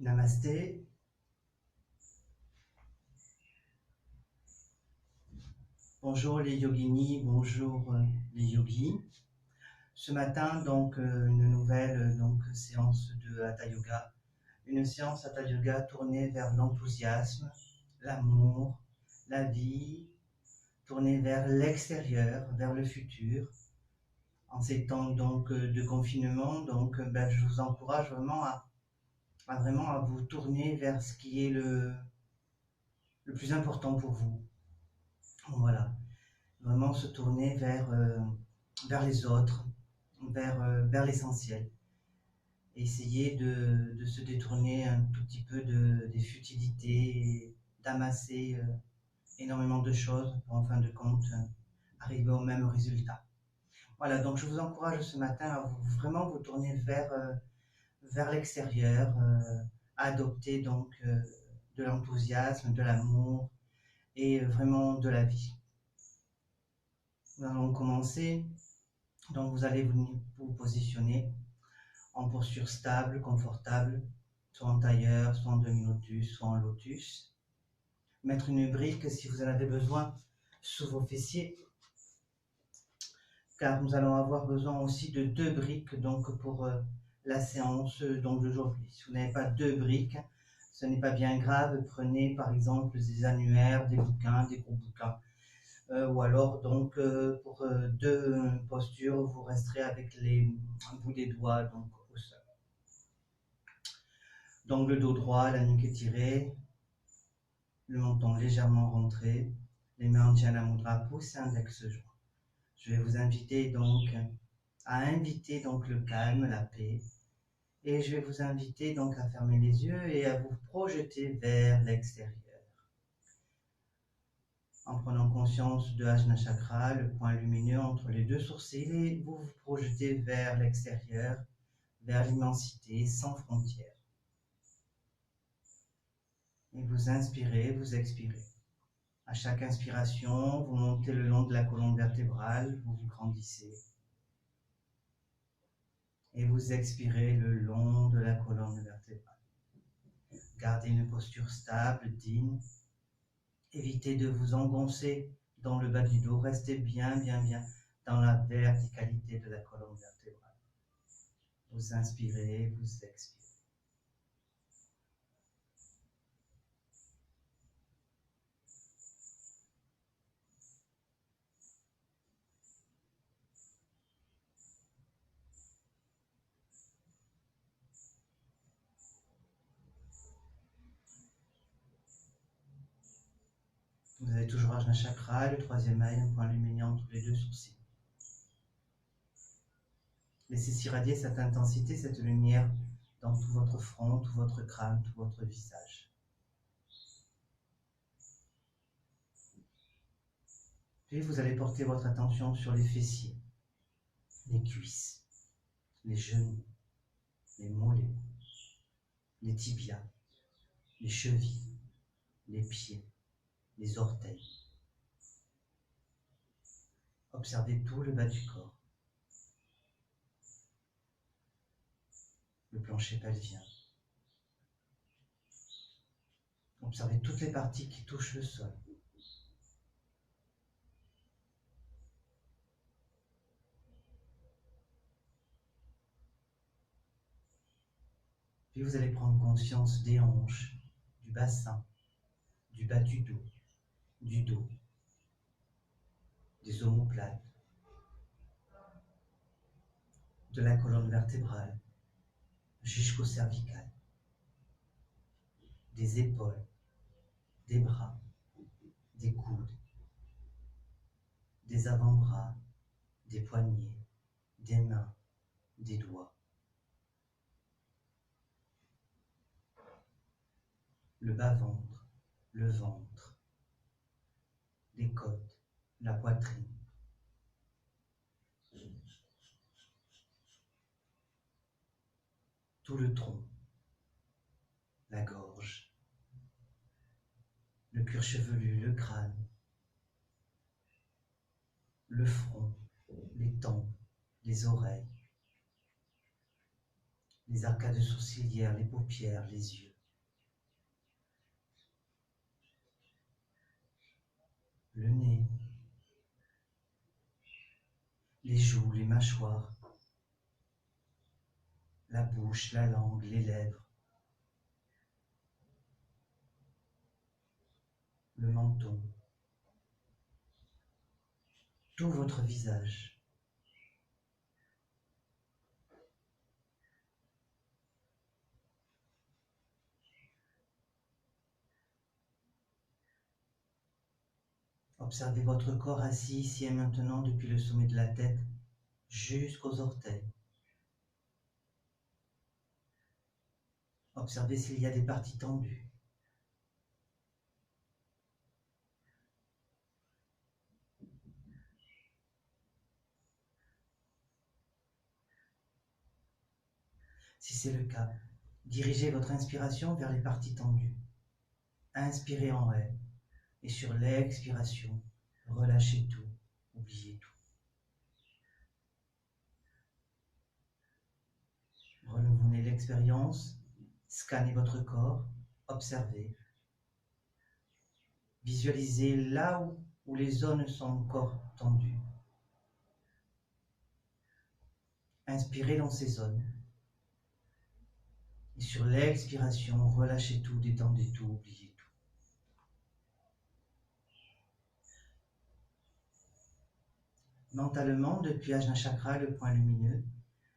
Namasté. Bonjour les yoginis, bonjour les yogis. Ce matin, donc, une nouvelle séance de Hatha Yoga. Une séance Hatha Yoga tournée vers l'enthousiasme, l'amour, la vie, tournée vers l'extérieur, vers le futur. En ces temps donc de confinement, je vous encourage vraiment à vous tourner vers ce qui est le plus important pour vous. Voilà, vraiment se tourner vers les autres, vers l'essentiel. Essayer de se détourner un tout petit peu des futilités, d'amasser énormément de choses pour en fin de compte arriver au même résultat. Voilà, donc je vous encourage ce matin à vraiment vous tourner vers l'extérieur, à adopter donc de l'enthousiasme, de l'amour et vraiment de la vie. Nous allons commencer. Donc vous allez vous positionner en posture stable, confortable, soit en tailleur, soit en demi-lotus, soit en lotus. Mettre une brique si vous en avez besoin sous vos fessiers, car nous allons avoir besoin aussi de 2 briques donc pour la séance d'aujourd'hui. Si vous n'avez pas 2 briques, ce n'est pas bien grave. Prenez par exemple des annuaires, des bouquins, des gros bouquins. Ou alors donc pour 2 postures, vous resterez avec les bouts des doigts donc au sol. Donc le dos droit, la nuque étirée, le menton légèrement rentré, les mains en Jnana Mudra, pouce et index joint. Je vais vous inviter donc à inviter donc le calme, la paix, et je vais vous inviter donc à fermer les yeux et à vous projeter vers l'extérieur. En prenant conscience de Ajna Chakra, le point lumineux entre les 2 sourcils, et vous vous projetez vers l'extérieur, vers l'immensité sans frontières. Et vous inspirez, vous expirez. À chaque inspiration, vous montez le long de la colonne vertébrale, vous vous grandissez. Et vous expirez le long de la colonne vertébrale. Gardez une posture stable, digne. Évitez de vous engoncer dans le bas du dos. Restez bien dans la verticalité de la colonne vertébrale. Vous inspirez, vous expirez. Vous avez toujours Ajna Chakra, le 3e œil, un point lumineux entre les 2 sourcils. Laissez s'irradier cette intensité, cette lumière dans tout votre front, tout votre crâne, tout votre visage. Puis vous allez porter votre attention sur les fessiers, les cuisses, les genoux, les mollets, les tibias, les chevilles, les pieds, les orteils. Observez tout le bas du corps, le plancher pelvien. Observez toutes les parties qui touchent le sol. Puis vous allez prendre conscience des hanches, du bassin, du bas du dos, des omoplates, de la colonne vertébrale jusqu'au cervical, des épaules, des bras, des coudes, des avant-bras, des poignets, des mains, des doigts. Le bas-ventre, le ventre, les côtes, la poitrine. Tout le tronc, la gorge, le cuir chevelu, le crâne, le front, les tempes, les oreilles, les arcades sourcilières, les paupières, les yeux. les joues, les mâchoires, la bouche, la langue, les lèvres, le menton, tout votre visage. Observez votre corps assis ici et maintenant depuis le sommet de la tête jusqu'aux orteils. Observez s'il y a des parties tendues. Si c'est le cas, dirigez votre inspiration vers les parties tendues. Inspirez en elle et sur l'expiration, relâchez tout, oubliez tout. Renouvelez l'expérience, scannez votre corps, observez. Visualisez là où les zones sont encore tendues. Inspirez dans ces zones. Et sur l'expiration, relâchez tout, détendez tout, oubliez tout. Mentalement, depuis Ajna Chakra, le point lumineux,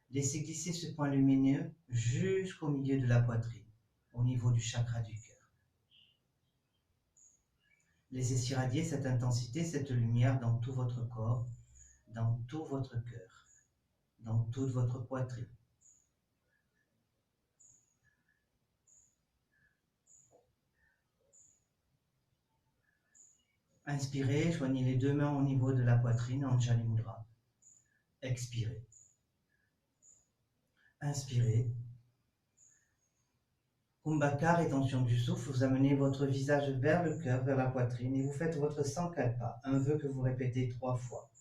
laissez glisser ce point lumineux jusqu'au milieu de la poitrine, au niveau du chakra du cœur. Laissez irradier cette intensité, cette lumière dans tout votre corps, dans tout votre cœur, dans toute votre poitrine. Inspirez, joignez les deux mains au niveau de la poitrine, Anjali Mudra. Expirez. Inspirez. Kumbhakar, rétention du souffle, vous amenez votre visage vers le cœur, vers la poitrine, et vous faites votre Sankalpa, un vœu que vous répétez 3 fois.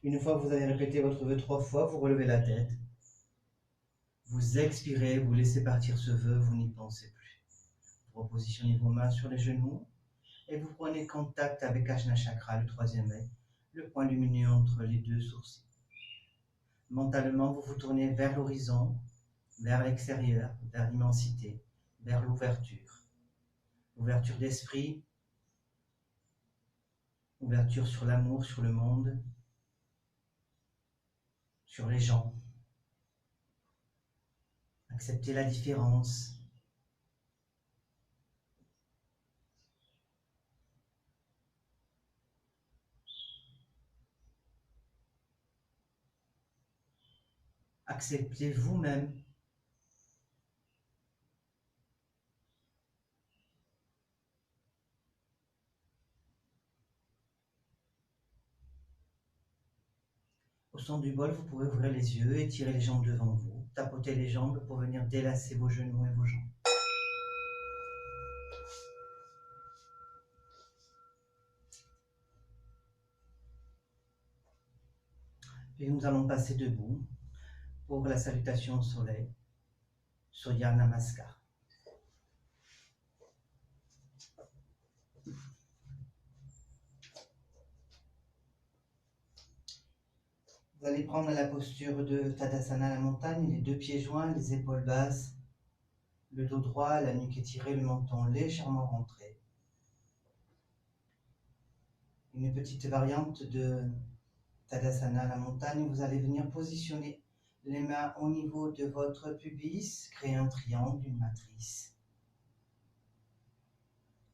Une fois que vous avez répété votre vœu 3 fois, vous relevez la tête. Vous expirez, vous laissez partir ce vœu, vous n'y pensez plus. Vous repositionnez vos mains sur les genoux et vous prenez contact avec Ajna Chakra, le 3e œil, le point lumineux entre les 2 sourcils. Mentalement, vous vous tournez vers l'horizon, vers l'extérieur, vers l'immensité, vers l'ouverture. Ouverture d'esprit, ouverture sur l'amour, sur le monde, sur les gens. Acceptez la différence. Acceptez vous-même. Au son du bol, vous pouvez ouvrir les yeux, étirer les jambes devant vous, tapoter les jambes pour venir délasser vos genoux et vos jambes. Et nous allons passer debout pour la salutation au soleil, Surya Namaskar. Vous allez prendre la posture de Tadasana à la montagne, les 2 pieds joints, les épaules basses, le dos droit, la nuque étirée, le menton légèrement rentré. Une petite variante de Tadasana à la montagne, vous allez venir positionner les mains au niveau de votre pubis, créer un triangle, une matrice.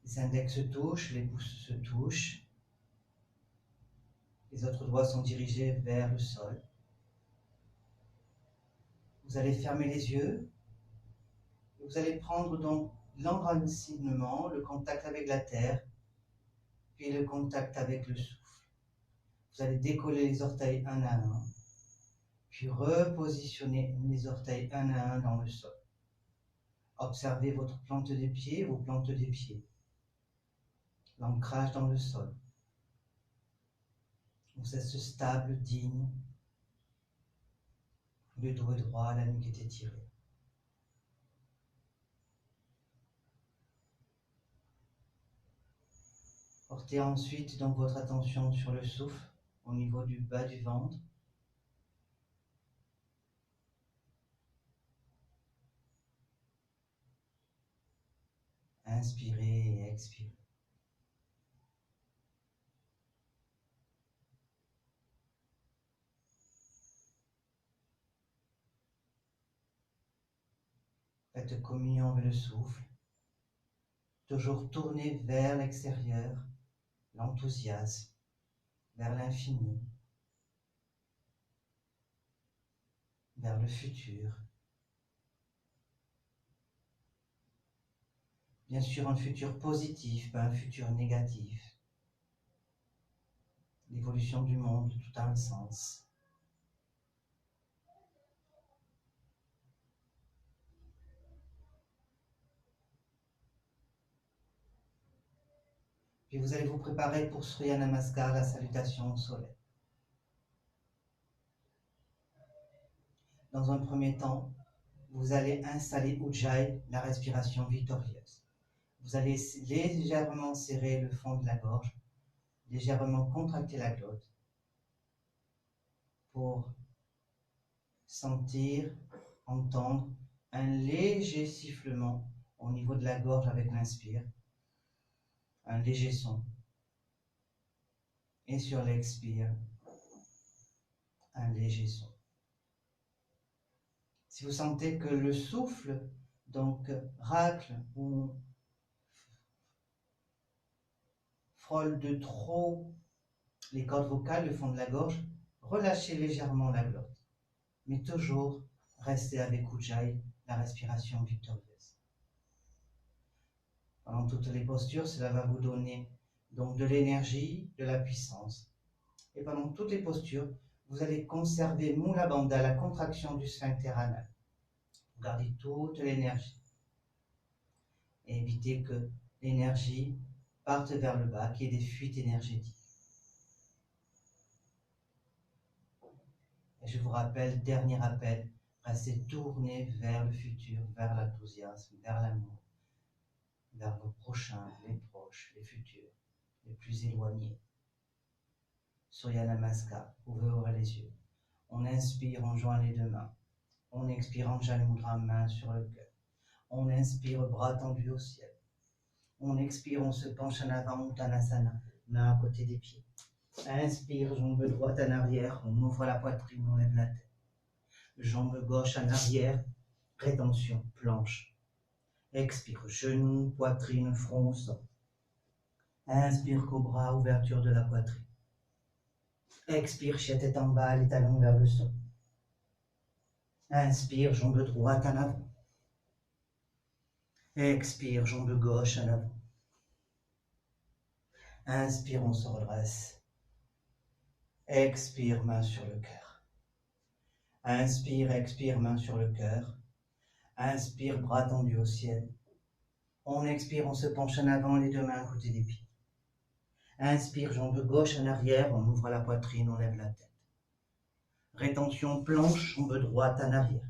Les index se touchent, les pouces se touchent. Les autres doigts sont dirigés vers le sol. Vous allez fermer les yeux. Vous allez prendre donc l'enracinement, le contact avec la terre, puis le contact avec le souffle. Vous allez décoller les orteils un à un, puis repositionner les orteils un à un dans le sol. Observez votre plante des pieds, vos plantes des pieds. L'ancrage dans le sol. Vous êtes stable, digne. Le dos est droit, la nuque est étirée. Portez ensuite donc votre attention sur le souffle au niveau du bas du ventre. Inspirez et expirez. Faites communion avec le souffle. Toujours tourné vers l'extérieur, l'enthousiasme, vers l'infini, vers le futur. Bien sûr, un futur positif, pas un futur négatif. L'évolution du monde, tout a un sens. Puis vous allez vous préparer pour Surya Namaskar, la salutation au soleil. Dans un premier temps, vous allez installer Ujjayi, la respiration victorieuse. Vous allez légèrement serrer le fond de la gorge, légèrement contracter la glotte pour sentir, entendre un léger sifflement au niveau de la gorge avec l'inspire, un léger son. Et sur l'expire, un léger son. Si vous sentez que le souffle donc racle ou frôle de trop les cordes vocales, le fond de la gorge, relâchez légèrement la glotte, mais toujours restez avec Ujjayi, la respiration victorieuse. Pendant toutes les postures, cela va vous donner donc de l'énergie, de la puissance. Et pendant toutes les postures, vous allez conserver Mula Bandha, la contraction du sphincter anal. Vous gardez toute l'énergie. Et évitez que l'énergie parte vers le bas, qu'il y ait des fuites énergétiques. Et je vous rappelle, dernier appel, restez tourné vers le futur, vers l'enthousiasme, vers l'amour, vers vos prochains, les proches, les futurs, les plus éloignés. Surya Namaskar, vous pouvez ouvrir les yeux. On inspire, on joint les deux mains. On expire, Anjali Mudra, main sur le cœur. On inspire, bras tendus au ciel. On expire, on se penche en avant, Uttanasana, main à côté des pieds. Inspire, jambe droite en arrière, on ouvre la poitrine, on lève la tête. Jambe gauche en arrière, rétention, planche. Expire, genou, poitrine, front au sol. Inspire, cobra, ouverture de la poitrine. Expire, chien tête en bas, les talons vers le sol. Inspire, jambe droite en avant. Expire, jambe gauche en avant. Inspire, on se redresse. Expire, main sur le cœur. Inspire, expire, main sur le cœur. Inspire, bras tendus au ciel. On expire, on se penche en avant, les deux mains à côté des pieds. Inspire, jambe gauche en arrière, on ouvre la poitrine, on lève la tête. Rétention planche, jambe droite en arrière.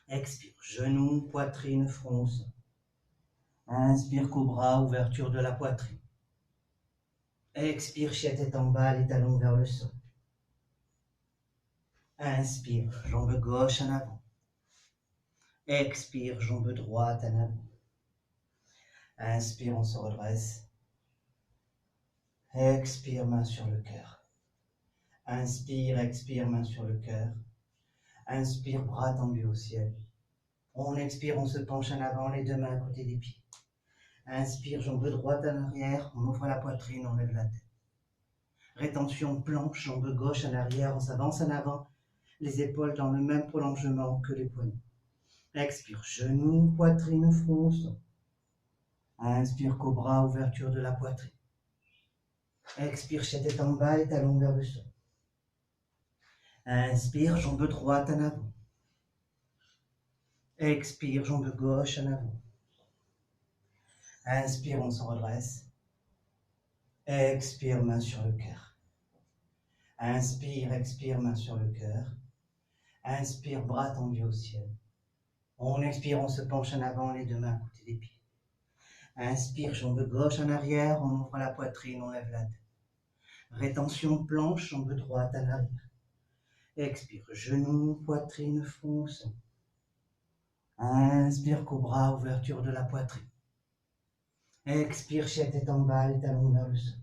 Expire, genou, poitrine, front au sol. Inspire, cobra, ouverture de la poitrine. Expire, chien tête en bas, les talons vers le sol. Inspire, jambe gauche en avant. Expire, jambe droite en avant. Inspire, on se redresse. Expire, main sur le cœur. Inspire, expire, main sur le cœur. Inspire, bras tendus au ciel. On expire, on se penche en avant, les deux mains à côté des pieds. Inspire, jambe gauche en arrière. Expire, genou, poitrine, front au sol. Inspire, genou, poitrine, front au sol. Inspire, cobra, ouverture de la poitrine. Expire, jambe gauche en avant. Expire, jambe droite en avant. Inspire, on se redresse. Expire, main sur le cœur. Inspire, bras tendus au ciel. On expire, on se penche en avant, les deux mains à côté des pieds. Inspire, jambe droite en arrière, on ouvre la poitrine, on lève la tête. Rétention planche, jambe gauche en arrière, on s'avance en avant, les épaules dans le même prolongement que les poignets. Expire, genou, poitrine, front au sol. Inspire, cobra, ouverture de la poitrine. Expire, tête en bas, les talons vers le sol. Inspire, jambe droite en avant. Expire, jambe gauche en avant. Inspire, on se redresse. Expire, main sur le cœur. Inspire, expire, main sur le cœur. Inspire, bras tendus au ciel. On expire, on se penche en avant, les deux mains à côté des pieds. Inspire, jambe gauche en arrière, on ouvre la poitrine, on lève la tête. Rétention planche, jambe droite en arrière. Expire, genou, poitrine, fonce. Inspire, cobra, ouverture de la poitrine. Expire, tête en bas, les talons vers le sol.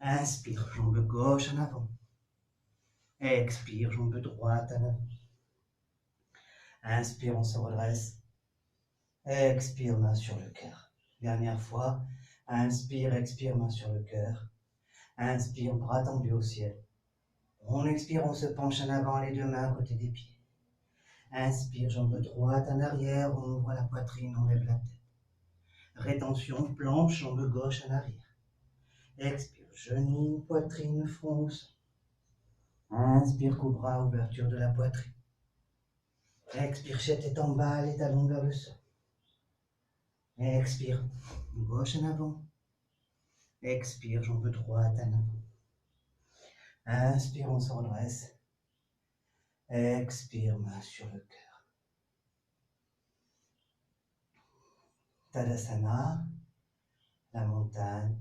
Inspire, jambe gauche en avant. Expire, jambe droite en avant. Inspire, on se redresse. Expire, main sur le cœur. Dernière fois. Inspire, expire, main sur le cœur. Inspire, bras tendus au ciel. On expire, on se penche en avant, les deux mains à côté des pieds. Inspire, jambe droite en arrière, on ouvre la poitrine, on lève la tête. Rétention, planche, jambe gauche en arrière. Expire, genou, poitrine, fonce. Inspire, cobra, ouverture de la poitrine. Expire, tête en bas, les talons vers le sol. Expire, gauche en avant. Expire, jambe droite en avant. Inspire, on se redresse. Expire, main sur le cœur. Tadasana, la montagne.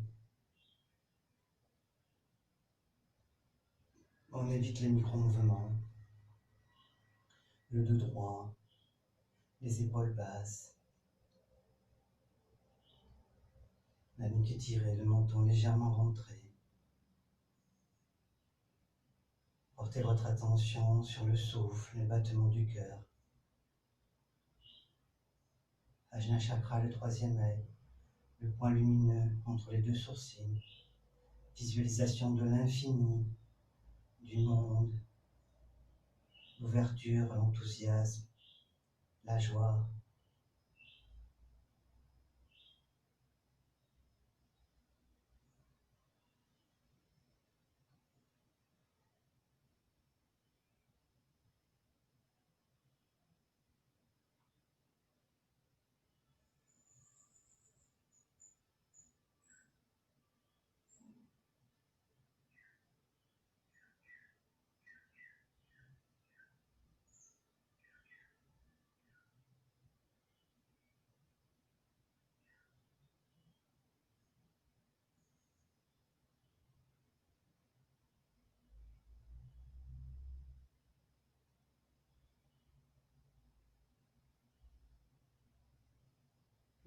On évite les micro-mouvements. Le dos droit, les épaules basses. La nuque étirée, le menton légèrement rentré. Portez votre attention sur le souffle, les battements du cœur. Ajna chakra, le troisième œil, le point lumineux entre les deux sourcils. Visualisation de l'infini, du monde, l'ouverture, l'enthousiasme, la joie.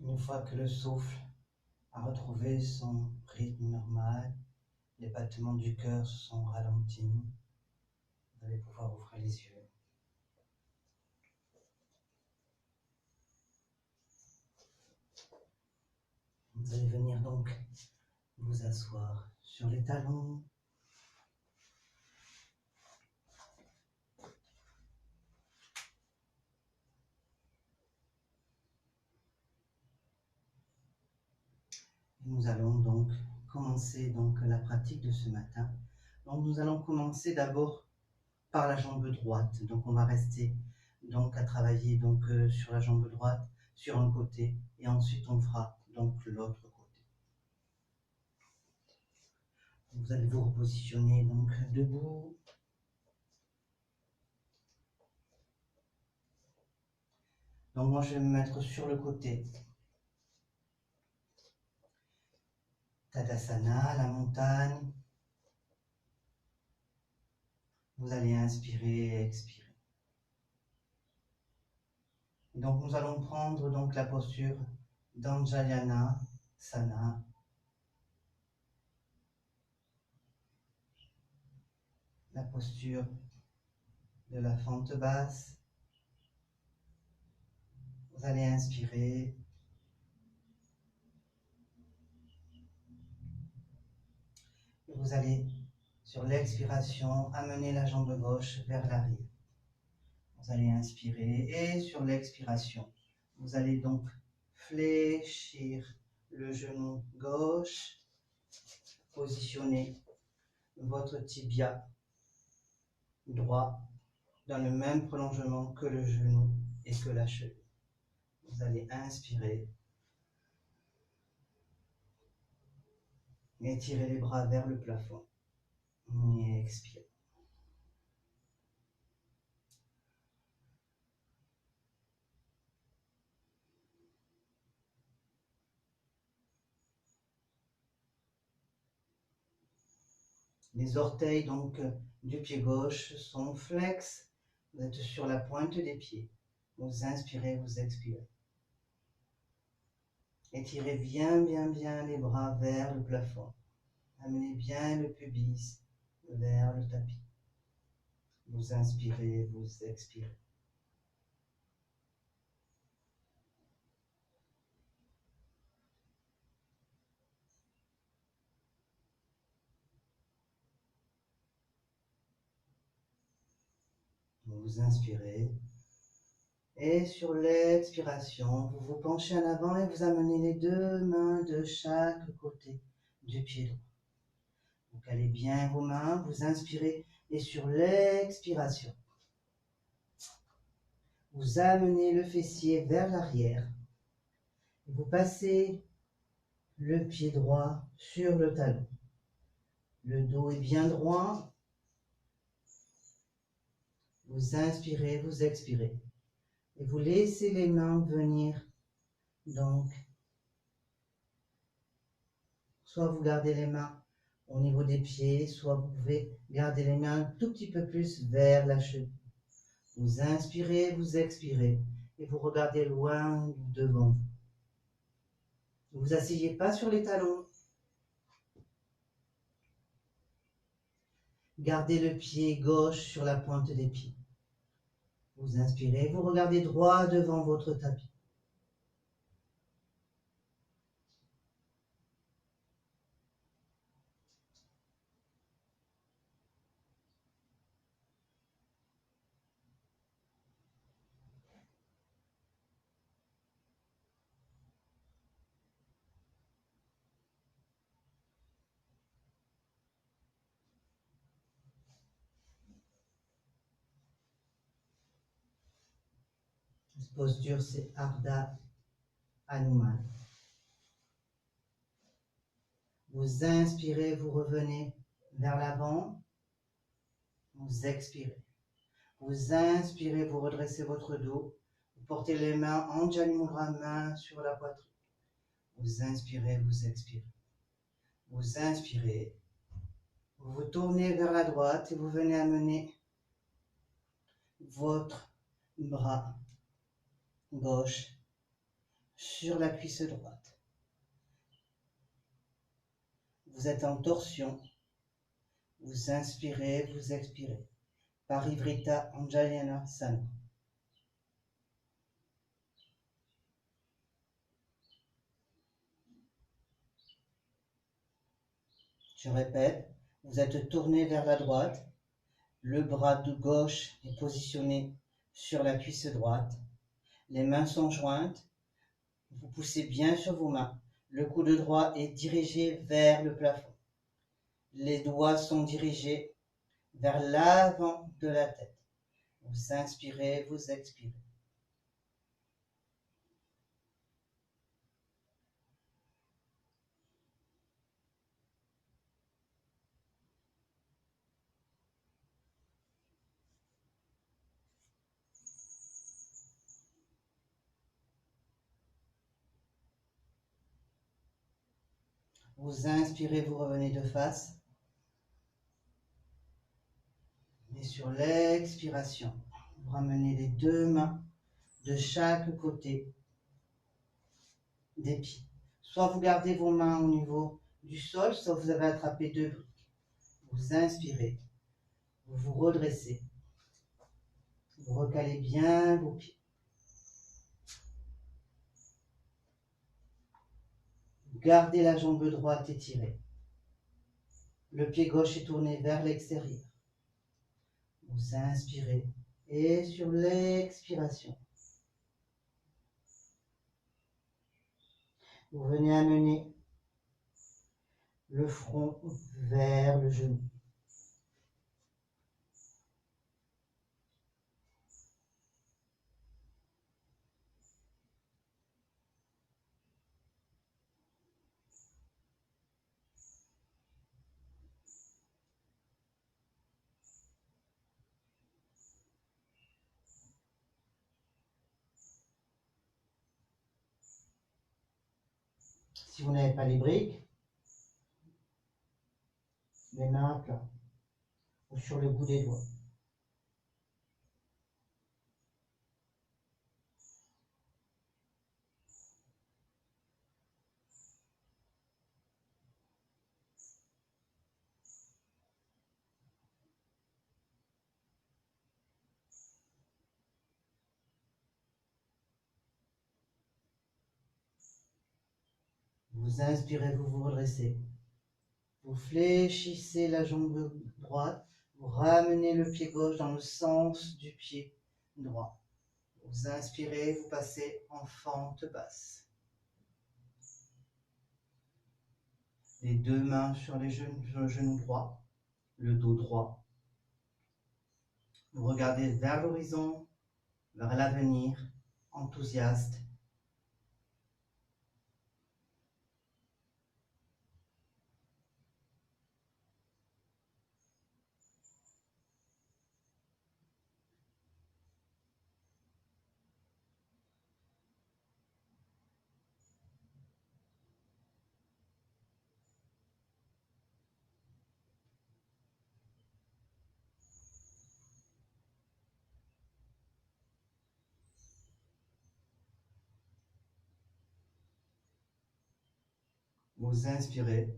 Une fois que le souffle a retrouvé son rythme normal, les battements du cœur se sont ralentis, vous allez pouvoir ouvrir les yeux. Vous allez venir donc vous asseoir sur les talons. Nous allons donc commencer la pratique de ce matin. Donc nous allons commencer d'abord par la jambe droite. Donc on va rester donc à travailler sur la jambe droite, sur un côté, et ensuite on fera donc l'autre côté. Vous allez vous repositionner donc debout. Donc moi je vais me mettre sur le côté. Tadasana, la montagne. Vous allez inspirer et expirer. Donc nous allons prendre donc la posture d'Anjayana Sana. La posture de la fente basse. Vous allez inspirer. Et vous allez, sur l'expiration, amener la jambe gauche vers l'arrière. Vous allez inspirer et sur l'expiration, vous allez donc fléchir le genou gauche, positionner votre tibia droit dans le même prolongement que le genou et que la cheville. Vous allez inspirer, étirer les bras vers le plafond et expirer. Les orteils donc du pied gauche sont flex. Vous êtes sur la pointe des pieds. Vous inspirez, vous expirez. Étirez bien, bien, bien les bras vers le plafond. Amenez bien le pubis vers le tapis. Vous inspirez, vous expirez. Vous inspirez. Et sur l'expiration, vous vous penchez en avant et vous amenez les deux mains de chaque côté du pied droit. Vous calez bien vos mains, vous inspirez et sur l'expiration, vous amenez le fessier vers l'arrière. Vous passez le pied droit sur le talon. Le dos est bien droit. Vous inspirez, vous expirez. Et vous laissez les mains venir. Donc, soit vous gardez les mains au niveau des pieds, soit vous pouvez garder les mains un tout petit peu plus vers la cheville. Vous inspirez, vous expirez. Et vous regardez loin devant vous. Ne vous asseyez pas sur les talons. Gardez le pied gauche sur la pointe des pieds. Vous inspirez, vous regardez droit devant votre tapis. Cette posture, c'est Ardha Hanuman. Vous inspirez, vous revenez vers l'avant. Vous expirez. Vous inspirez, vous redressez votre dos. Vous portez les mains en Anjali Mudra, main sur la poitrine. Vous inspirez, vous expirez. Vous inspirez. Vous vous tournez vers la droite et vous venez amener votre bras gauche sur la cuisse droite. Vous êtes en torsion. Vous inspirez, vous expirez. Parivrita Anjayanasana. Je répète, vous êtes tourné vers la droite. Le bras de gauche est positionné sur la cuisse droite. Les mains sont jointes. Vous poussez bien sur vos mains. Le coude droit est dirigé vers le plafond. Les doigts sont dirigés vers l'avant de la tête. Vous inspirez, vous expirez. Vous inspirez, vous revenez de face. Et sur l'expiration, vous ramenez les deux mains de chaque côté des pieds. Soit vous gardez vos mains au niveau du sol, soit vous avez attrapé deux briques. Vous inspirez, vous vous redressez, vous recalez bien vos pieds. Gardez la jambe droite étirée. Le pied gauche est tourné vers l'extérieur. Vous inspirez et sur l'expiration, vous venez amener le front vers le genou. Si vous n'avez pas les briques, les mains à plat ou sur le bout des doigts. Vous inspirez, vous vous redressez. Vous fléchissez la jambe droite, vous ramenez le pied gauche dans le sens du pied droit. Vous inspirez, vous passez en fente basse. Les deux mains sur le genou droit, le dos droit. Vous regardez vers l'horizon, vers l'avenir, enthousiaste. Vous inspirez,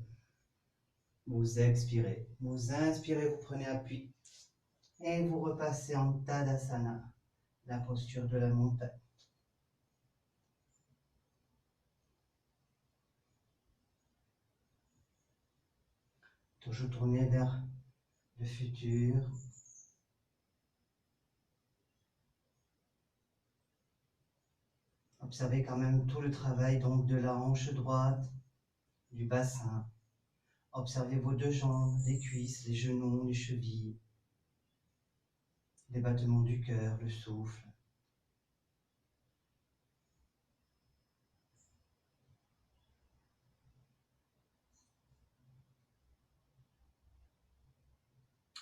vous expirez. Vous inspirez, vous prenez appui et vous repassez en Tadasana, la posture de la montagne. Toujours tourné vers le futur. Observez quand même tout le travail donc de la hanche droite, du bassin. Observez vos deux jambes, les cuisses, les genoux, les chevilles, les battements du cœur, le souffle.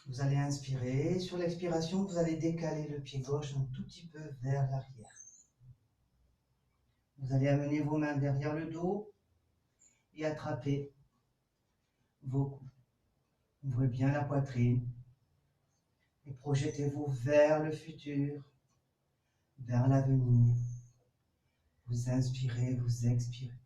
Vous allez inspirer. Sur l'expiration, vous allez décaler le pied gauche un tout petit peu vers l'arrière. Vous allez amener vos mains derrière le dos et attraper vos coudes. Ouvrez bien la poitrine et projetez-vous vers le futur, vers l'avenir. Vous inspirez, vous expirez.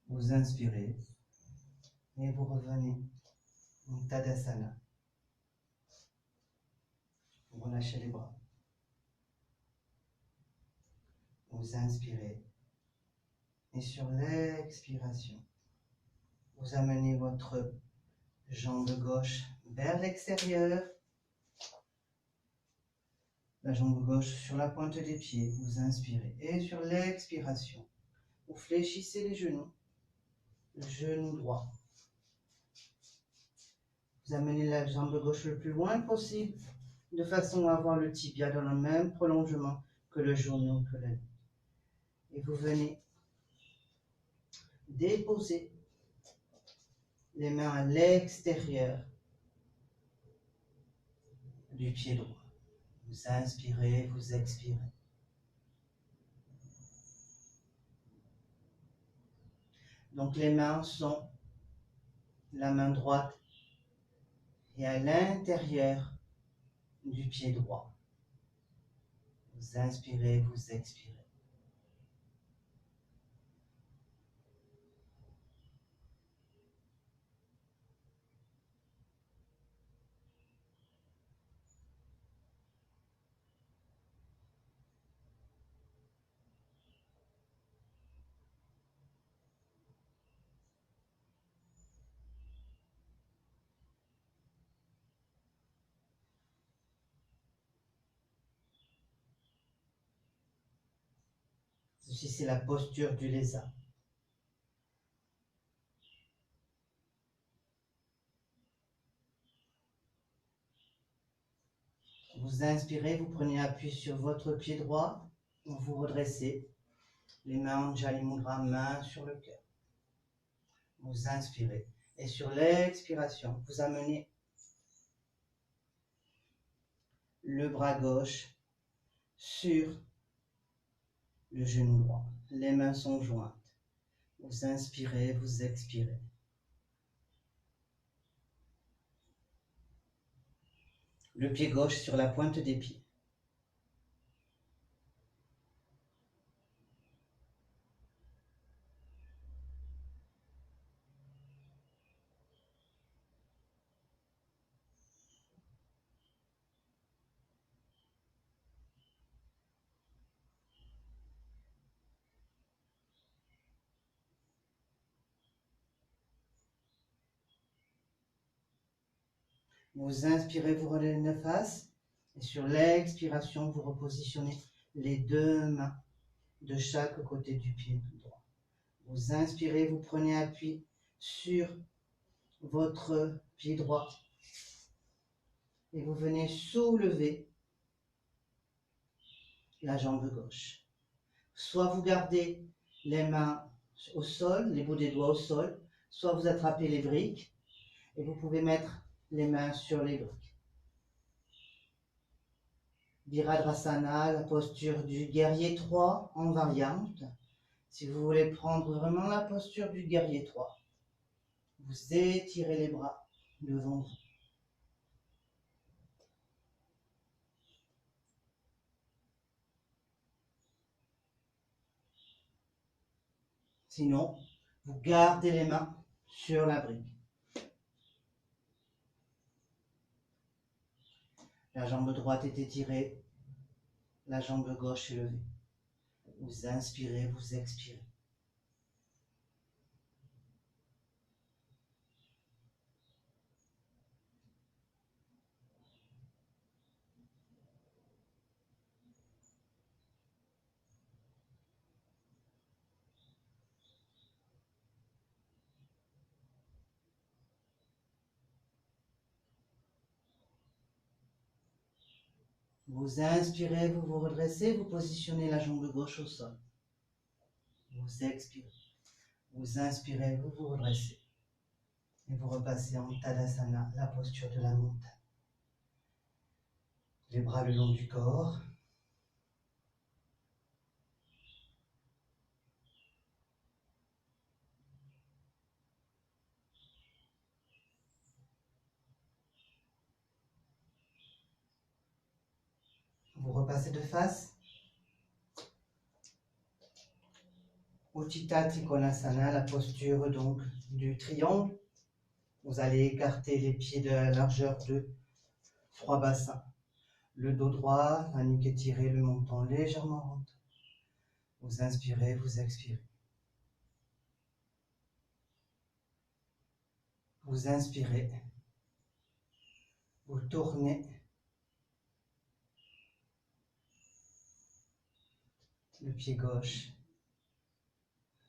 Vous inspirez et vous revenez en Tadasana. Vous relâchez les bras. Vous inspirez et sur l'expiration, vous amenez votre jambe gauche vers l'extérieur. La jambe gauche sur la pointe des pieds. Vous inspirez et sur l'expiration, vous fléchissez les genoux. Le genou droit. Vous amenez la jambe gauche le plus loin possible, de façon à avoir le tibia dans le même prolongement que le genou, que la nuque. Et vous venez déposer les mains à l'extérieur du pied droit. Vous inspirez, vous expirez. Donc les mains sont la main droite et à l'intérieur du pied droit. Vous inspirez, vous expirez. si c'est la posture du lézard. Vous inspirez, vous prenez appui sur votre pied droit, vous redressez, les mains en Jali Mudra, main sur le cœur. Vous inspirez et sur l'expiration, vous amenez le bras gauche sur le genou droit. Les mains sont jointes. Vous inspirez, vous expirez. Le pied gauche sur la pointe des pieds. Vous inspirez, vous relevez la face. Et sur l'expiration, vous repositionnez les deux mains de chaque côté du pied droit. Vous inspirez, vous prenez appui sur votre pied droit. Et vous venez soulever la jambe gauche. Soit vous gardez les mains au sol, les bouts des doigts au sol, soit vous attrapez les briques et vous pouvez mettre les mains sur les briques. Virabhadrasana, la posture du guerrier 3 en variante. Si vous voulez prendre vraiment la posture du guerrier 3, vous étirez les bras devant vous. Sinon, vous gardez les mains sur la brique. La jambe droite est étirée, la jambe gauche est levée. Vous inspirez, vous expirez. Vous inspirez, vous vous redressez, vous positionnez la jambe gauche au sol. Vous expirez. Vous inspirez, vous vous redressez. Et vous repassez en Tadasana, la posture de la montagne. Les bras le long du corps. Vous repassez de face. Uttita Trikonasana, la posture donc du triangle. Vous allez écarter les pieds de la largeur de 3 bassins. Le dos droit, la nuque étirée, le menton légèrement rentré. Vous inspirez, vous expirez. Vous inspirez. Vous tournez le pied gauche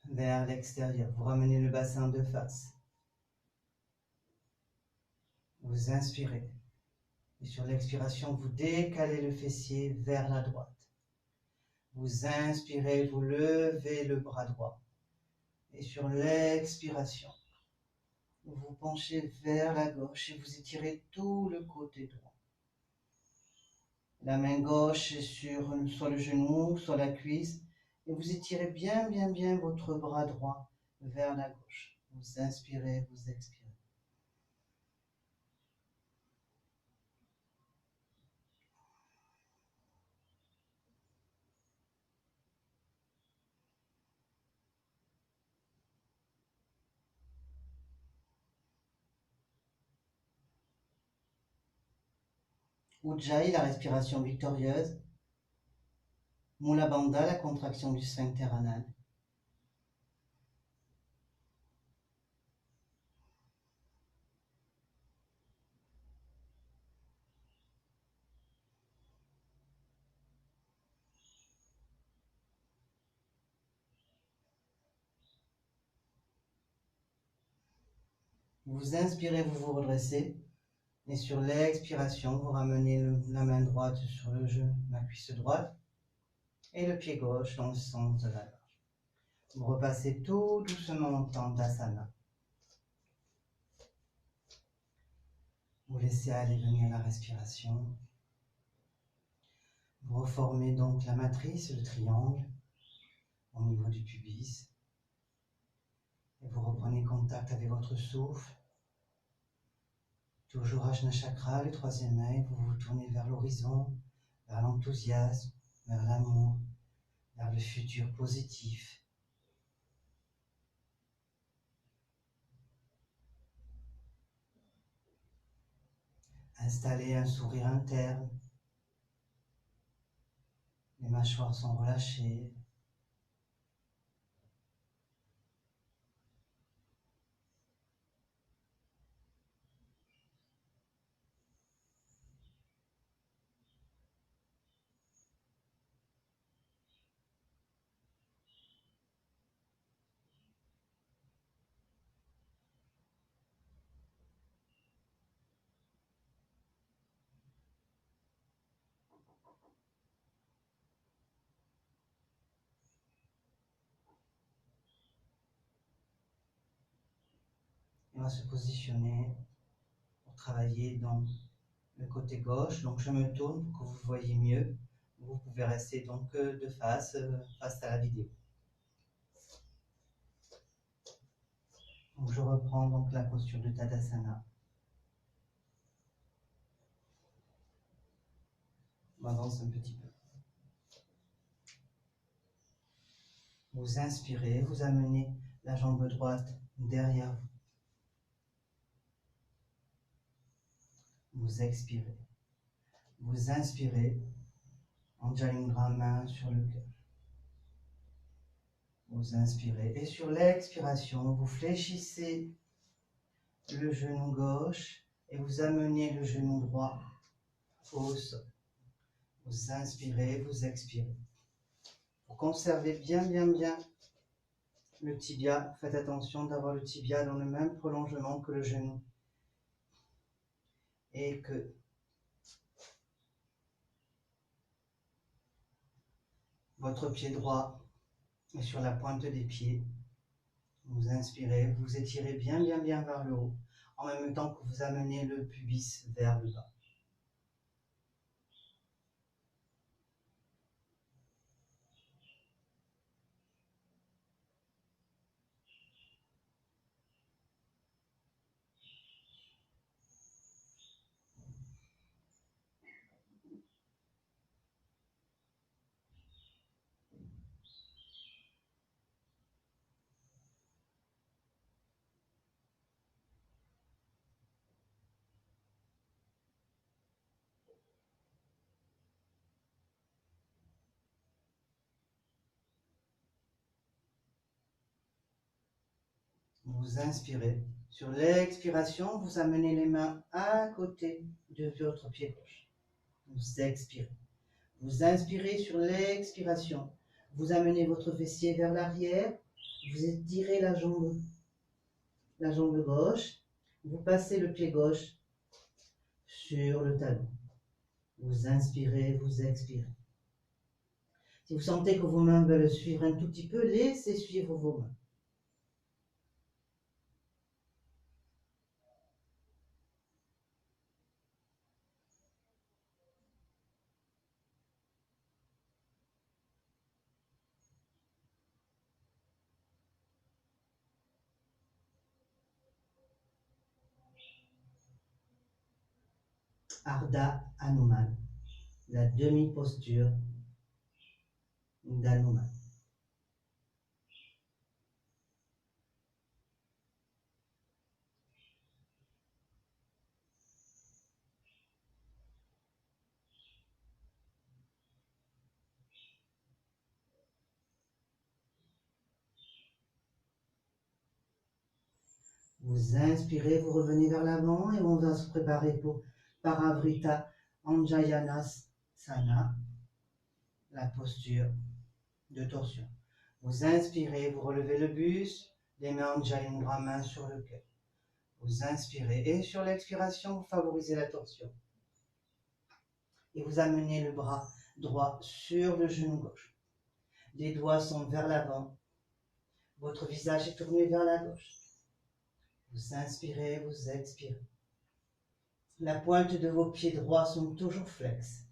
vers l'extérieur. Vous ramenez le bassin de face. Vous inspirez. Et sur l'expiration, vous décalez le fessier vers la droite. Vous inspirez, vous levez le bras droit. Et sur l'expiration, vous vous penchez vers la gauche et vous étirez tout le côté droit. La main gauche est sur soit le genou, soit la cuisse. Et vous étirez bien, bien, bien votre bras droit vers la gauche. Vous inspirez, vous expirez. Ujjayi, la respiration victorieuse. Mula Bandha, la contraction du sphincter anal. Vous inspirez, vous vous redressez. Et sur l'expiration, vous ramenez la main droite sur le genou, la cuisse droite. Et le pied gauche dans le sens de la gorge. Vous repassez tout doucement en Tandasana. Vous laissez aller venir la respiration. Vous reformez donc la matrice, le triangle, au niveau du pubis. Et vous reprenez contact avec votre souffle. Toujours Ajna Chakra, le troisième œil, vous vous tournez vers l'horizon, vers l'enthousiasme, vers l'amour, vers le futur positif. Installez un sourire interne. Les mâchoires sont relâchées. On va se positionner pour travailler dans le côté gauche. Donc je me tourne pour que vous voyez mieux. Vous pouvez rester donc de face, face à la vidéo. Donc je reprends donc la posture de Tadasana. On avance un petit peu. Vous inspirez, vous amenez la jambe droite derrière vous. Vous expirez. Vous inspirez, Anjalindra, main sur le cœur. Vous inspirez et sur l'expiration, vous fléchissez le genou gauche et vous amenez le genou droit au sol. Vous inspirez, vous expirez. Vous conservez bien le tibia. Faites attention d'avoir le tibia dans le même prolongement que le genou et que votre pied droit est sur la pointe des pieds. Vous inspirez, vous étirez bien vers le haut en même temps que vous amenez le pubis vers le bas. Vous inspirez. Sur l'expiration, vous amenez les mains à côté de votre pied gauche. Vous expirez. Vous inspirez sur l'expiration. Vous amenez votre fessier vers l'arrière. Vous étirez la jambe gauche. Vous passez le pied gauche sur le talon. Vous inspirez, vous expirez. Si vous sentez que vos mains veulent suivre un tout petit peu, laissez suivre vos mains. Ardha Hanuman, la demi-posture d'Hanuman. Vous inspirez, vous revenez vers l'avant et on va se préparer pour Paravrita Anjayanasana, la posture de torsion. Vous inspirez, vous relevez le buste, les mains Anjalindra, main sur le cœur. Vous inspirez et sur l'expiration, vous favorisez la torsion. Et vous amenez le bras droit sur le genou gauche. Les doigts sont vers l'avant. Votre visage est tourné vers la gauche. Vous inspirez, vous expirez. La pointe de vos pieds droits sont toujours flexes.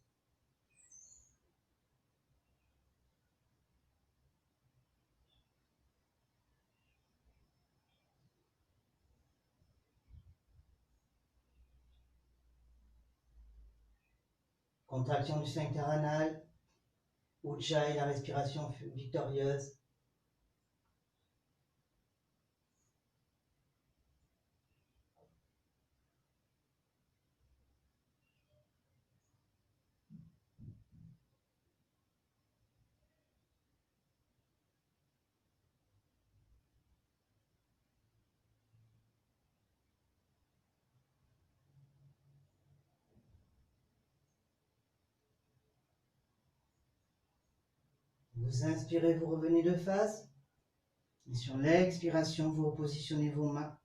Contraction du sphincter anal. Ujjayi, la respiration victorieuse. Vous inspirez, vous revenez de face. Et sur l'expiration, vous repositionnez vos mains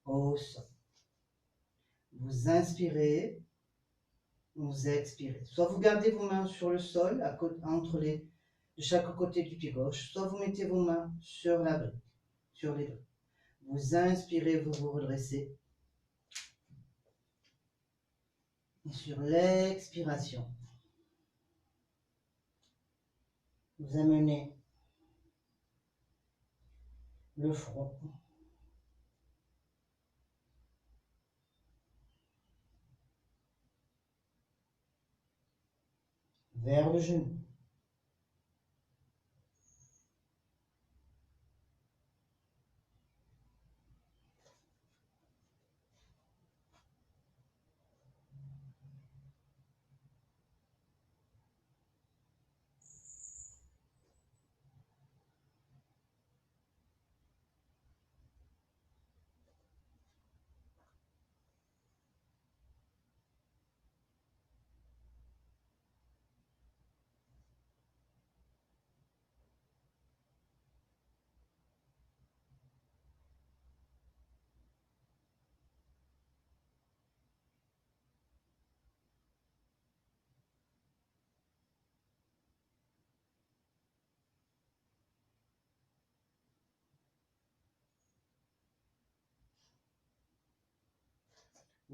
au sol. Vous inspirez, vous expirez. Soit vous gardez vos mains sur le sol, de chaque côté du pied gauche, soit vous mettez vos mains sur la brique, sur les deux. Vous inspirez, vous vous redressez. Et sur l'expiration, vous amenez le front vers le genou.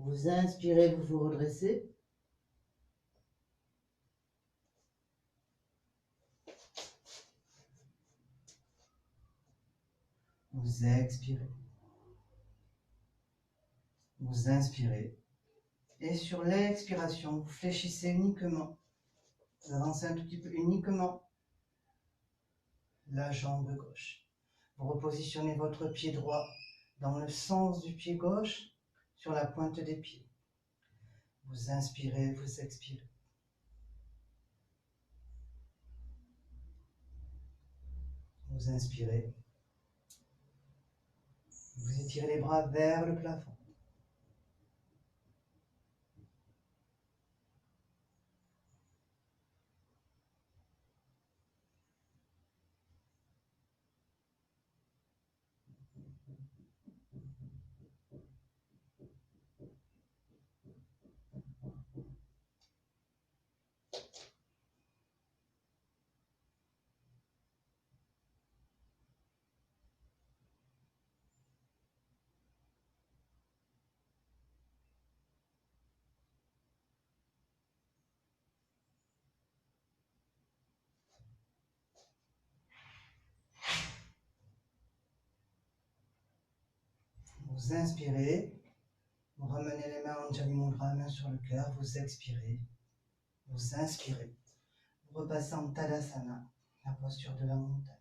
Vous inspirez, vous vous redressez. Vous expirez. Vous inspirez. Et sur l'expiration, vous fléchissez uniquement. Vous avancez un tout petit peu uniquement la jambe gauche. Vous repositionnez votre pied droit dans le sens du pied gauche sur la pointe des pieds. Vous inspirez, vous expirez. Vous inspirez. Vous étirez les bras vers le plafond. Vous inspirez. Vous ramenez les mains en Anjali Mudra, main sur le cœur. Vous expirez. Vous inspirez. Vous repassez en Tadasana, la posture de la montagne.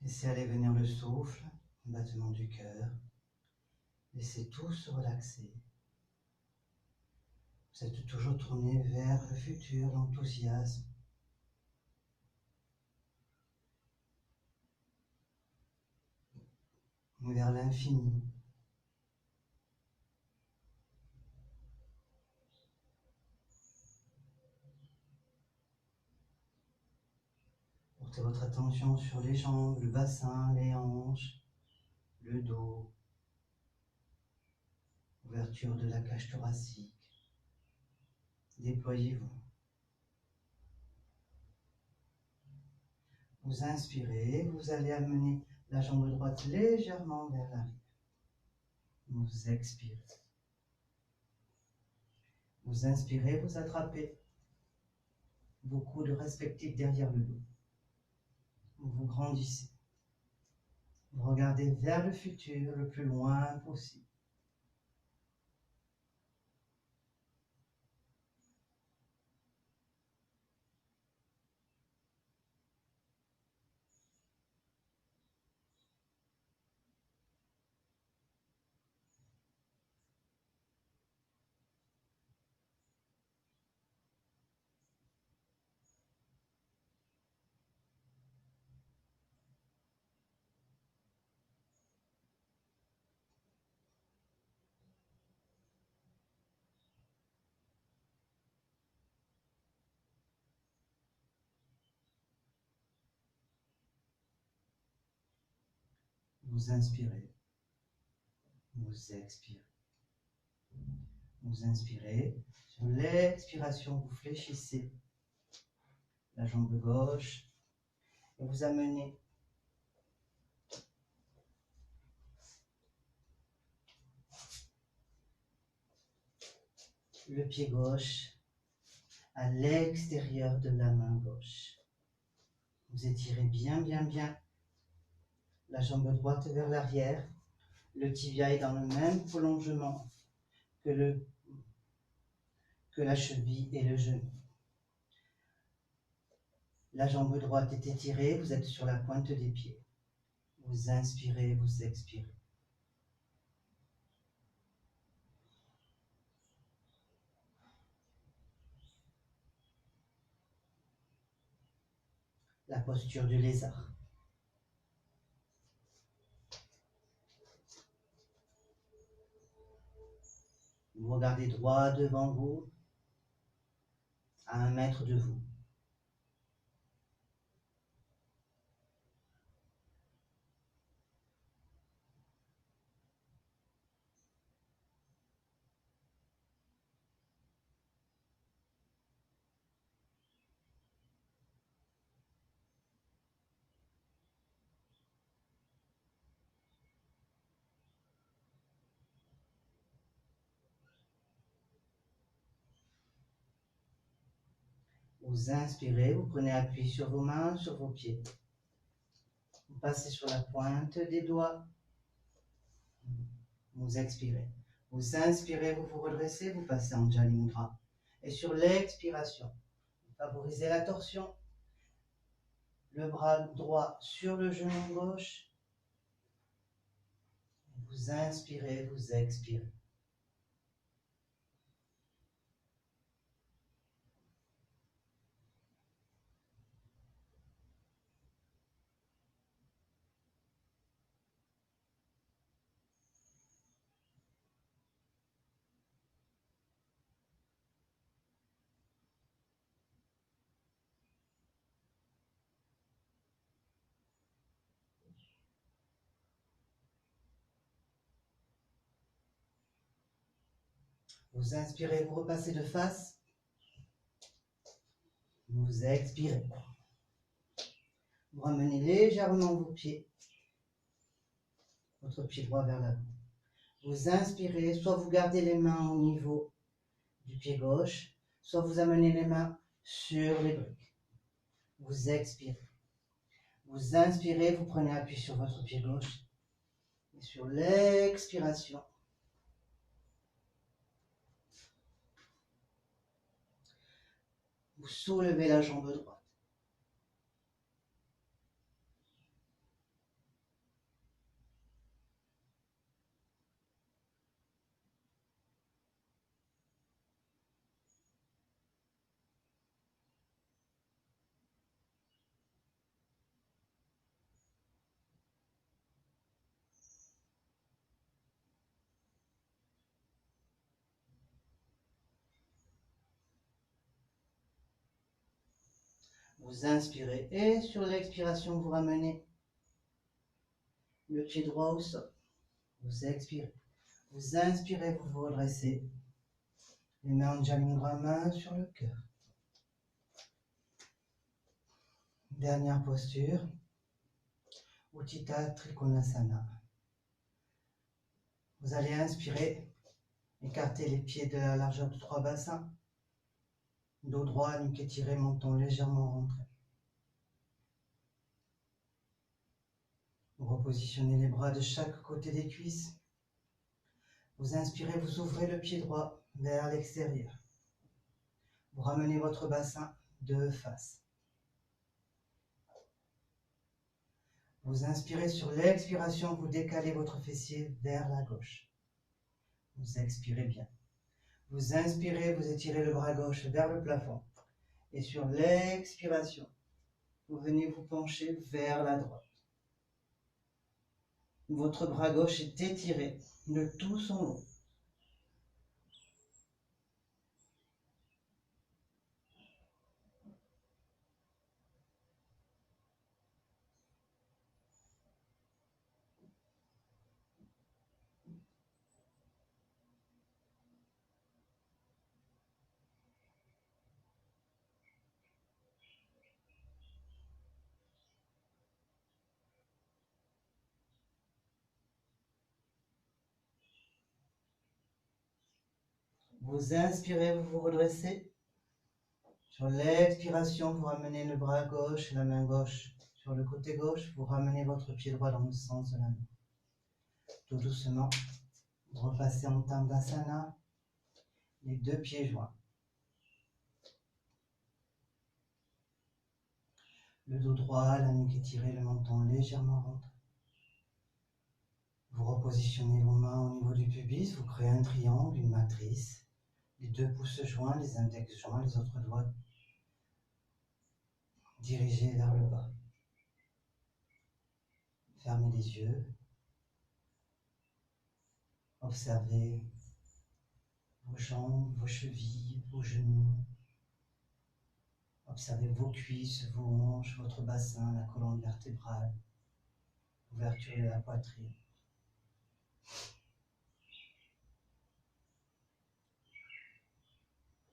Laissez aller venir le souffle, le battement du cœur. Laissez tout se relaxer. Vous êtes toujours tourné vers le futur, l'enthousiasme. Vers l'infini. Portez votre attention sur les jambes, le bassin, les hanches, le dos, ouverture de la cage thoracique. Déployez-vous. Vous inspirez, vous allez amener la jambe droite légèrement vers l'arrière. Vous expirez. Vous inspirez, vous attrapez vos coudes respectifs derrière le dos. Vous grandissez. Vous regardez vers le futur le plus loin possible. Vous inspirez. Vous expirez. Vous inspirez. Sur l'expiration, vous fléchissez la jambe gauche et vous amenez le pied gauche à l'extérieur de la main gauche. Vous étirez bien, bien, bien la jambe droite vers l'arrière. Le tibia est dans le même prolongement que la cheville et le genou. La jambe droite est étirée, vous êtes sur la pointe des pieds. Vous inspirez, vous expirez. La posture du lézard. Vous regardez droit devant vous, à 1 mètre de vous. Vous inspirez, vous prenez appui sur vos mains, sur vos pieds. Vous passez sur la pointe des doigts. Vous expirez. Vous inspirez, vous vous redressez, vous passez en Jali Mudra. Et sur l'expiration, vous favorisez la torsion. Le bras droit sur le genou gauche. Vous inspirez, vous expirez. Vous inspirez, vous repassez de face. Vous expirez. Vous ramenez légèrement vos pieds, votre pied droit vers l'avant. Vous inspirez, soit vous gardez les mains au niveau du pied gauche, soit vous amenez les mains sur les briques. Vous expirez. Vous inspirez, vous prenez appui sur votre pied gauche. Et sur l'expiration, vous soulevez la jambe droite. Vous inspirez et sur l'expiration, vous ramenez le pied droit au sol. Vous expirez. Vous inspirez, vous vous redressez. Les mains en Jai Mudra, main sur le cœur. Dernière posture. Utthita Trikonasana. Vous allez inspirer, écarter les pieds de la largeur de 3 bassins. Dos droit, nuque étirée, menton légèrement rentré. Vous repositionnez les bras de chaque côté des cuisses. Vous inspirez, vous ouvrez le pied droit vers l'extérieur. Vous ramenez votre bassin de face. Vous inspirez sur l'expiration, vous décalez votre fessier vers la gauche. Vous expirez bien. Vous inspirez, vous étirez le bras gauche vers le plafond. Et sur l'expiration, vous venez vous pencher vers la droite. Votre bras gauche est étiré de tout son long. Vous inspirez, vous vous redressez. Sur l'expiration, vous ramenez le bras gauche et la main gauche sur le côté gauche. Vous ramenez votre pied droit dans le sens de la main. Tout doucement, vous repassez en Tandasana, les deux pieds joints. Le dos droit, la nuque étirée, le menton légèrement rentré. Vous repositionnez vos mains au niveau du pubis, vous créez un triangle, une matrice. Les deux pouces joints, les index joints, les autres doigts dirigés vers le bas. Fermez les yeux. Observez vos jambes, vos chevilles, vos genoux. Observez vos cuisses, vos hanches, votre bassin, la colonne vertébrale, ouverture de la poitrine.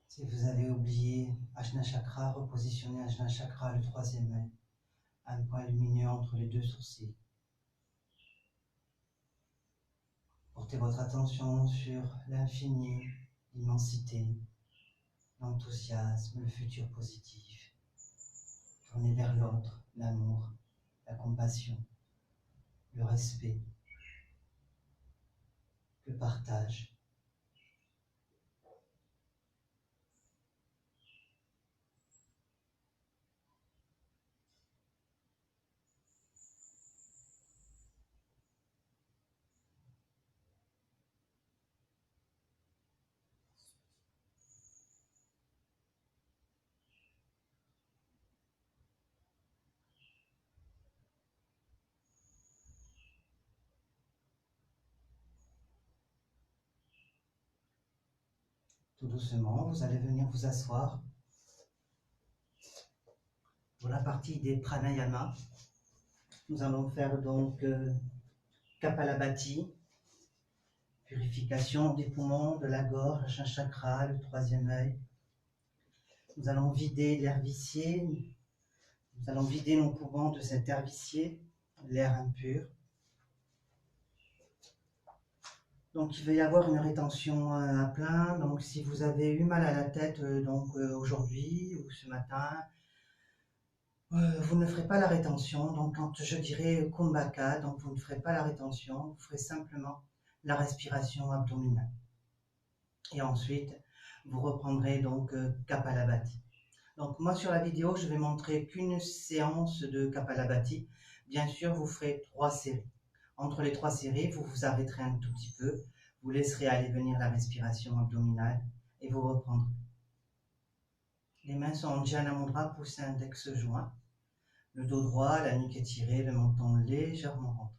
Si vous avez oublié Ajna Chakra, repositionnez Ajna Chakra, le troisième œil, un point lumineux entre les deux sourcils. Portez votre attention sur l'infini, l'immensité, l'enthousiasme, le futur positif. Tournez vers l'autre, l'amour, la compassion, le respect, le partage. Tout doucement, vous allez venir vous asseoir pour la partie des pranayama. Nous allons faire donc Kapalabhati, purification des poumons, de la gorge, un chakra, le troisième œil. Nous allons vider l'air vicié, nous allons vider nos poumons de cet air vicié, l'air impur. Donc il va y avoir une rétention à plein. Donc si vous avez eu mal à la tête aujourd'hui ou ce matin, vous ne ferez pas la rétention. Donc quand je dirai Kumbhaka, donc vous ne ferez pas la rétention, vous ferez simplement la respiration abdominale. Et ensuite, vous reprendrez donc Kapalabhati. Donc moi sur la vidéo, je vais montrer qu'une séance de Kapalabhati. Bien sûr, vous ferez 3 séries. Entre les 3 séries, vous vous arrêterez un tout petit peu. Vous laisserez aller venir la respiration abdominale et vous reprendrez. Les mains sont en Jhana Mudra, pouce index joint. Le dos droit, la nuque étirée, le menton légèrement rentré.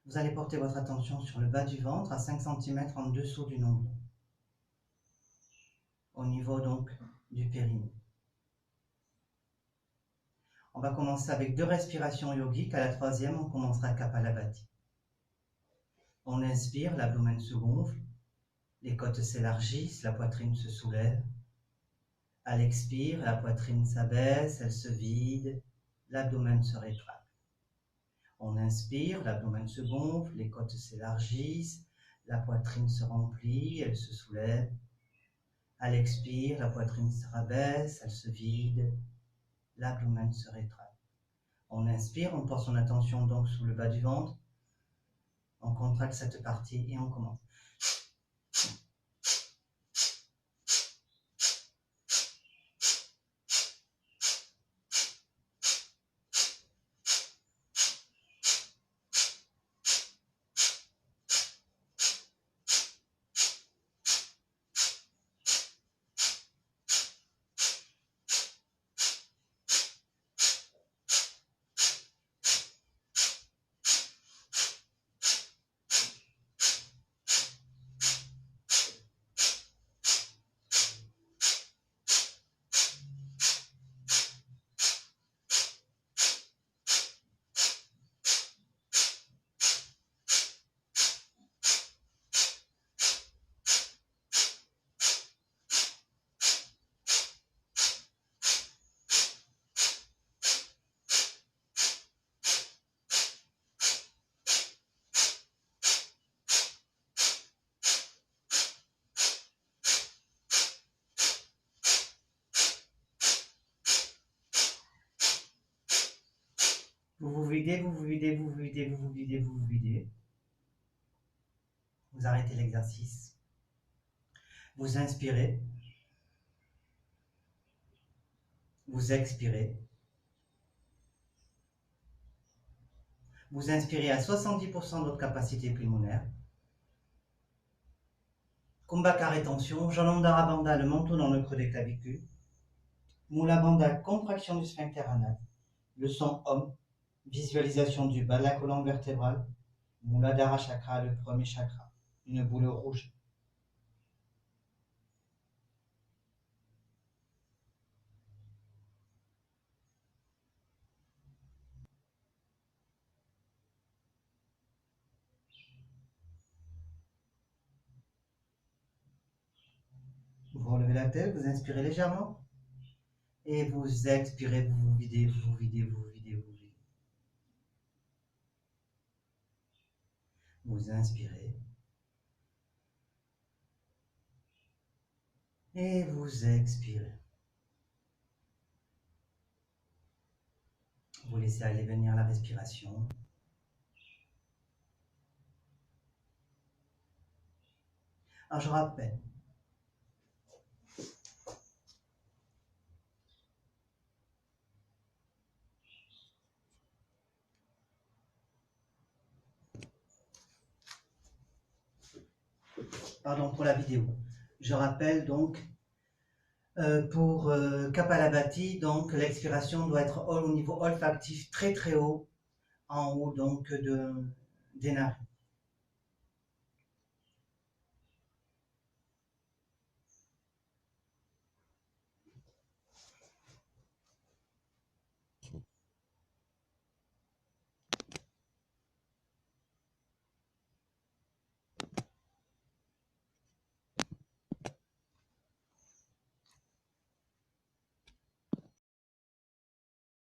Vous allez porter votre attention sur le bas du ventre à 5 cm en dessous du nombril. au niveau donc du périnée. On va commencer avec 2 respirations yogiques. À la 3e, on commencera Kapalabhati. On inspire, l'abdomen se gonfle, les côtes s'élargissent, la poitrine se soulève. À l'expire, la poitrine s'abaisse, elle se vide, l'abdomen se rétracte. On inspire, l'abdomen se gonfle, les côtes s'élargissent, la poitrine se remplit, elle se soulève. À l'expire, la poitrine se rabaisse, elle se vide, l'abdomen se rétracte. On inspire, on porte son attention donc sous le bas du ventre, on contracte cette partie et on commence. Vous vous videz, vous vous videz, vous vous videz, vous vous videz, vous vous videz. Vous arrêtez l'exercice. Vous inspirez. Vous expirez. Vous inspirez à 70% de votre capacité pulmonaire. Kumbhaka rétention, Jalandhara Bandha, le menton dans le creux des clavicules. Mula Bandha, contraction du sphincter anal. Le son Om, visualisation du bas de la colonne vertébrale. Muladhara Chakra, le premier chakra, une boule rouge. Vous relevez la tête, vous inspirez légèrement. Et vous expirez, vous vous videz, vous vous videz, vous vous videz, vous vous videz. Vous inspirez. Et vous expirez. Vous laissez aller venir la respiration. Alors je rappelle. Pardon pour la vidéo. Je rappelle donc pour Kapalabhati, donc l'expiration doit être au niveau olfactif très très haut, en haut donc des narines.